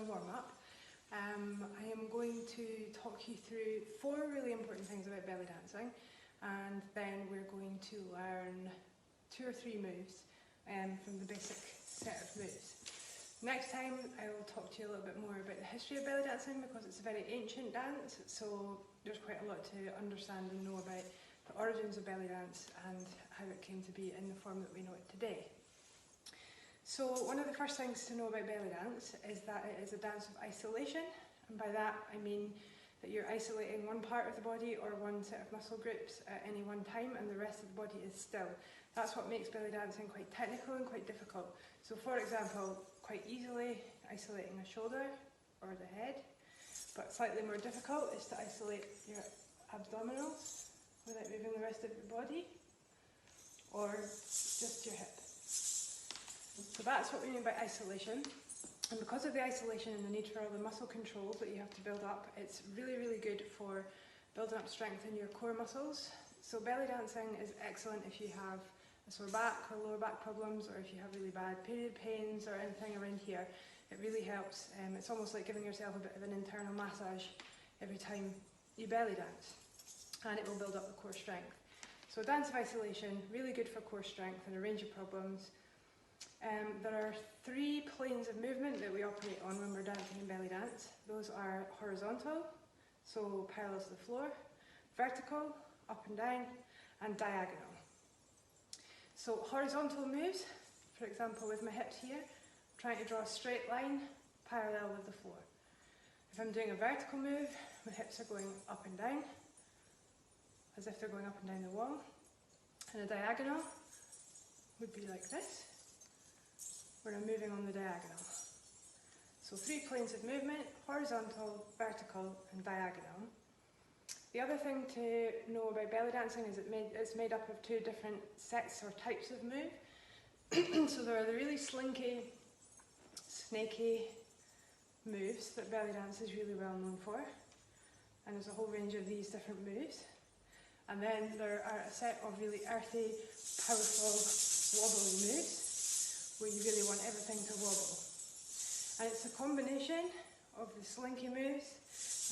warm-up, I am going to talk you through 4 really important things about belly dancing, and then we're going to learn 2 or 3 moves from the basic set of moves. Next time I will talk to you a little bit more about the history of belly dancing, because it's a very ancient dance, so there's quite a lot to understand and know about the origins of belly dance and how it came to be in the form that we know it today. So one of the first things to know about belly dance is that it is a dance of isolation, and by that I mean that you're isolating one part of the body or one set of muscle groups at any one time, and the rest of the body is still. That's what makes belly dancing quite technical and quite difficult. So for example, quite easily isolating a shoulder or the head, but slightly more difficult is to isolate your abdominals without moving the rest of your body, or just your hip. So that's what we mean by isolation. And because of the isolation and the need for all the muscle controls that you have to build up, it's really, really good for building up strength in your core muscles. So belly dancing is excellent if you have a sore back or lower back problems, or if you have really bad period pains or anything around here. It really helps. It's almost like giving yourself a bit of an internal massage every time you belly dance, and it will build up the core strength. So dance of isolation, really good for core strength and a range of problems. There are 3 planes of movement that we operate on when we're dancing in belly dance. Those are horizontal, so parallel to the floor, vertical, up and down, and diagonal. So horizontal moves, for example with my hips here, trying to draw a straight line parallel with the floor. If I'm doing a vertical move, my hips are going up and down, as if they're going up and down the wall. And a diagonal would be like this, where I'm moving on the diagonal. So 3 planes of movement: horizontal, vertical, and diagonal. The other thing to know about belly dancing is it's made up of 2 different sets or types of move. So there are the really slinky, snaky moves that belly dance is really well known for, and there's a whole range of these different moves. And then there are a set of really earthy, powerful, wobbly moves, where you really want everything to wobble. And it's a combination of the slinky moves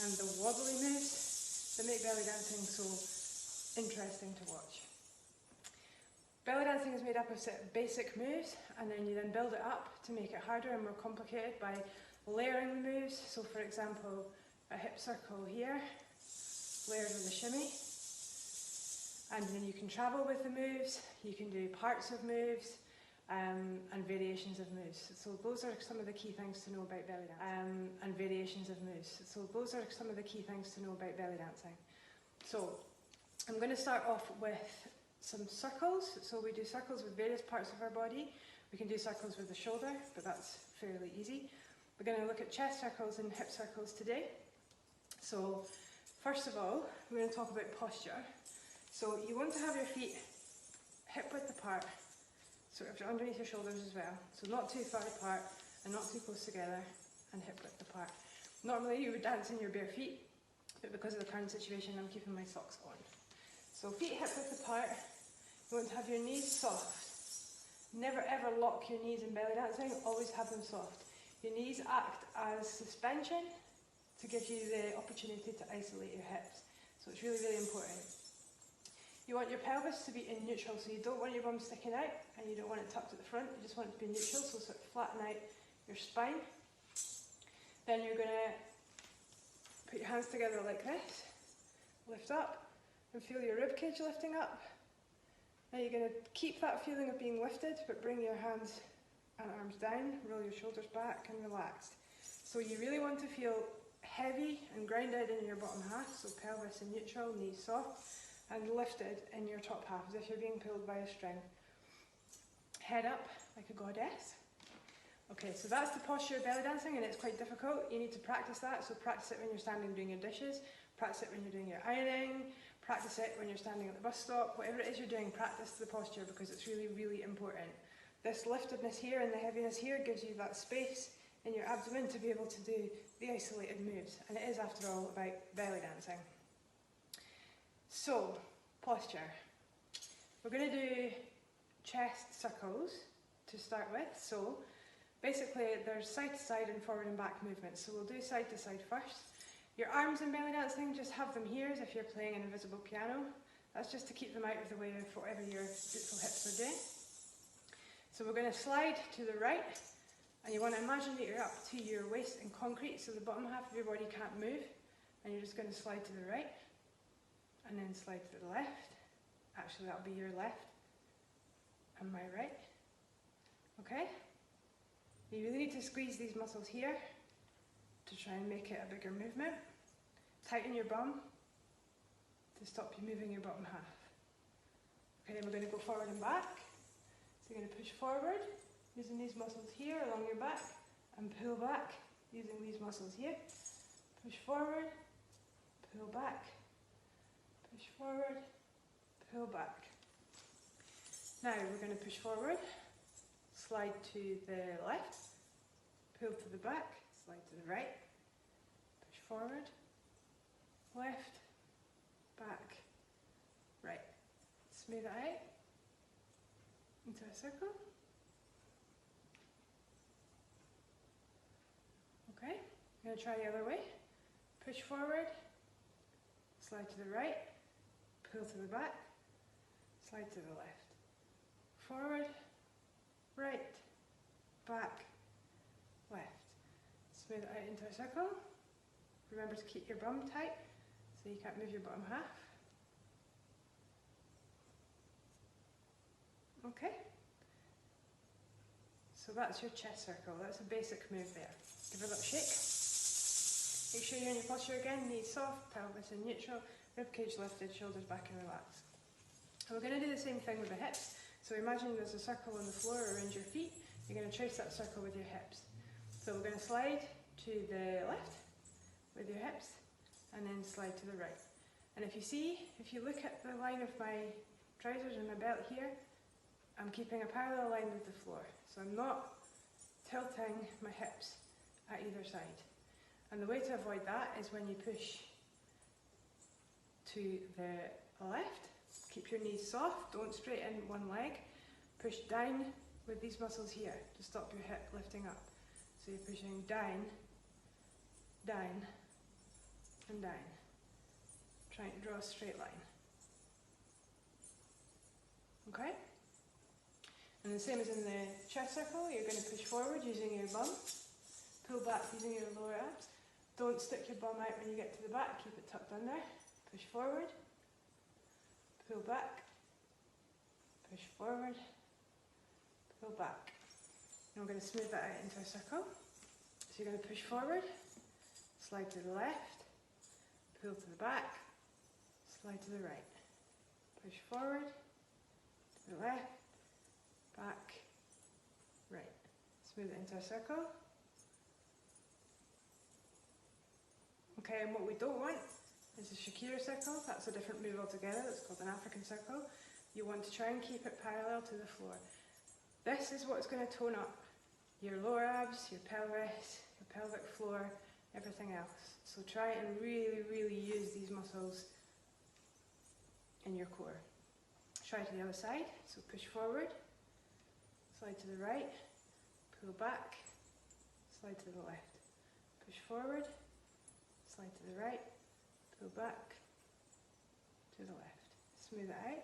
and the wobbly moves that make belly dancing so interesting to watch. Belly dancing is made up of a set of basic moves, and then you then build it up to make it harder and more complicated by layering the moves. So for example, a hip circle here, layered with a shimmy. And then you can travel with the moves, you can do parts of moves, and variations of moves. So those are some of the key things to know about belly dancing. And variations of moves. So those are some of the key things to know about belly dancing. So I'm going to start off with some circles. So we do circles with various parts of our body. We can do circles with the shoulder, but that's fairly easy. We're going to look at chest circles and hip circles today. So first of all, we're going to talk about posture. So you want to have your feet hip width apart, sort of underneath your shoulders as well. So not too far apart and not too close together, and hip width apart. Normally you would dance in your bare feet, but because of the current situation I'm keeping my socks on. So feet hip width apart. You want to have your knees soft. Never ever lock your knees in belly dancing, always have them soft. Your knees act as suspension to give you the opportunity to isolate your hips. So it's really, really important. You want your pelvis to be in neutral, so you don't want your bum sticking out and you don't want it tucked at the front, you just want it to be neutral, so sort of flatten out your spine. Then you're going to put your hands together like this, lift up and feel your rib cage lifting up. Now you're going to keep that feeling of being lifted, but bring your hands and arms down, roll your shoulders back and relaxed. So you really want to feel heavy and grounded in your bottom half, so pelvis in neutral, knees soft, and lifted in your top half, as if you're being pulled by a string. Head up like a goddess. Okay, so that's the posture of belly dancing, and it's quite difficult. You need to practice that, so practice it when you're standing doing your dishes, practice it when you're doing your ironing, practice it when you're standing at the bus stop, whatever it is you're doing, practice the posture, because it's really, really important. This liftedness here and the heaviness here gives you that space in your abdomen to be able to do the isolated moves, and it is, after all, about belly dancing. So, posture. We're going to do chest circles to start with. So, Basically, there's side to side and forward and back movements. So we'll do side to side first. Your arms in belly dancing, just have them here as if you're playing an invisible piano. That's just to keep them out of the way of whatever your beautiful hips are doing. So we're going to slide to the right, and you want to imagine that you're up to your waist in concrete, so the bottom half of your body can't move, and you're just going to slide to the right, and then slide to the left. Actually, that'll be your left and my right. Okay? You really need to squeeze these muscles here to try and make it a bigger movement. Tighten your bum to stop you moving your bottom half. Okay, then we're going to go forward and back. So you're going to push forward, using these muscles here along your back, and pull back, using these muscles here. Push forward, pull back, push forward, pull back. Now we're going to push forward, slide to the left, pull to the back, slide to the right, push forward, left, back, right. Smooth it out into a circle. Okay, I'm going to try the other way. Push forward, slide to the right, pull to the back, slide to the left. Forward, right, back, left. Smooth it out into a circle. Remember to keep your bum tight so you can't move your bottom half. Okay? So that's your chest circle. That's a basic move there. Give it a little shake. Make sure you're in your posture again. Knees soft, pelvis in neutral, ribcage lifted, shoulders back and relaxed. And we're going to do the same thing with the hips. So imagine there's a circle on the floor around your feet. You're going to trace that circle with your hips. So we're going to slide to the left with your hips, and then slide to the right. And if you look at the line of my trousers and my belt here, I'm keeping a parallel line with the floor. So I'm not tilting my hips at either side. And the way to avoid that is when you push to the left, keep your knees soft, don't straighten one leg, push down with these muscles here to stop your hip lifting up. So you're pushing down, down, and down. Trying to draw a straight line. Okay? And the same as in the chest circle, you're going to push forward using your bum, pull back using your lower abs. Don't stick your bum out when you get to the back, keep it tucked under. Push forward, pull back, push forward, pull back. And we're going to smooth that out into a circle. So you're going to push forward, slide to the left, pull to the back, slide to the right. Push forward, to the left, back, right. Smooth it into a circle. Okay, and what we don't want is a Shakira circle. That's a different move altogether. It's called an African circle. You want to try and keep it parallel to the floor. This is what's going to tone up your lower abs, your pelvis, your pelvic floor, everything else. So try and really, really use these muscles in your core. Try to the other side. So push forward, slide to the right, pull back, slide to the left. Push forward, slide to the right, pull back, to the left. Smooth it out.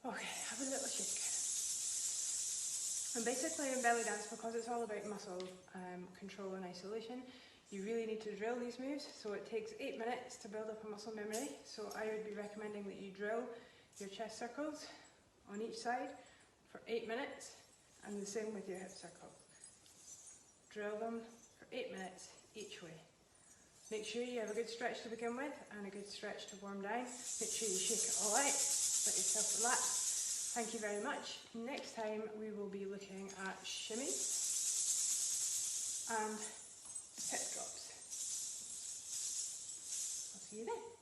Okay, have a little shake. And basically in belly dance, because it's all about muscle control and isolation, you really need to drill these moves. So it takes 8 minutes to build up a muscle memory. So I would be recommending that you drill your chest circles on each side for 8 minutes, and the same with your hip circles. Drill them for 8 minutes each way. Make sure you have a good stretch to begin with and a good stretch to warm down. Make sure you shake it all out, let yourself relax. Thank you very much. Next time we will be looking at shimmies and hip drops. I'll see you then.